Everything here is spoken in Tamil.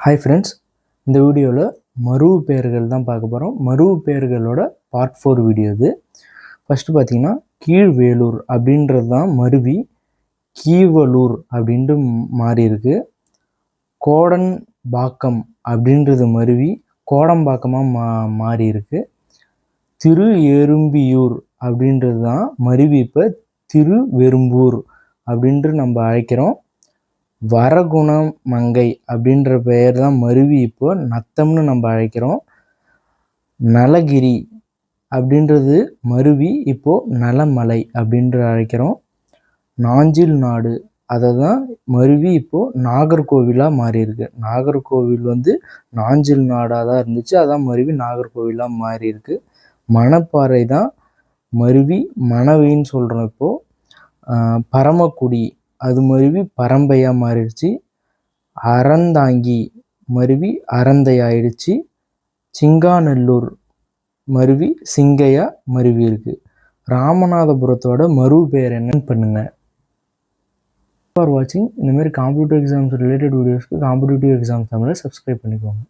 ஹாய் ஃப்ரெண்ட்ஸ், இந்த வீடியோவில் மருவு பெயர்கள் தான் பார்க்க போகிறோம். மருவு பெயர்களோட பார்ட் 4 வீடியோ இது. ஃபஸ்ட்டு பார்த்தீங்கன்னா கீழ்வேலூர் அப்படின்றது தான் மருவி கீவலூர் அப்படின்ட்டு மாறி இருக்கு. கோடன்பாக்கம் அப்படின்றது மருவி கோடம்பாக்கமாக மாறி இருக்கு. திரு எறும்பியூர் அப்படின்றது தான் மருவி இப்போ திருவெரும்பூர் அப்படின்ட்டு நம்ம அழைக்கிறோம். வரகுணமங்கை அப்படின்ற பெயர் தான் மருவி இப்போ நத்தம்னு நம்ம அழைக்கிறோம். நலகிரி அப்படின்றது மருவி இப்போ நலமலை அப்படின்ற அழைக்கிறோம். நாஞ்சில் நாடு அதை தான் மருவி இப்போ நாகர்கோவிலாக மாறி இருக்கு. நாகர்கோவில் நாஞ்சில் நாடாக தான் இருந்துச்சு, அதான் மருவி நாகர்கோவிலாக மாறி இருக்கு. மணப்பாறை தான் மருவி மணவின்னு சொல்கிறோம். இப்போது பரமக்குடி அது மருவி பரம்பையாக மாறிடுச்சு. அறந்தாங்கி மருவி அறந்தை ஆயிடுச்சு. சிங்காநல்லூர் மருவி சிங்கையாக மருவி இருக்கு. ராமநாதபுரத்தோட மருவு பெயர் என்னன்னு பண்ணுங்க. ஃபார் வாட்சிங். இந்தமாரி காம்படிட்டிவ் எக்ஸாம்ஸ் ரிலேட்டட் வீடியோஸ்க்கு காம்படிட்டிவ் எக்ஸாம்ஸ் தமிழை சப்ஸ்கிரைப் பண்ணிக்கோங்க.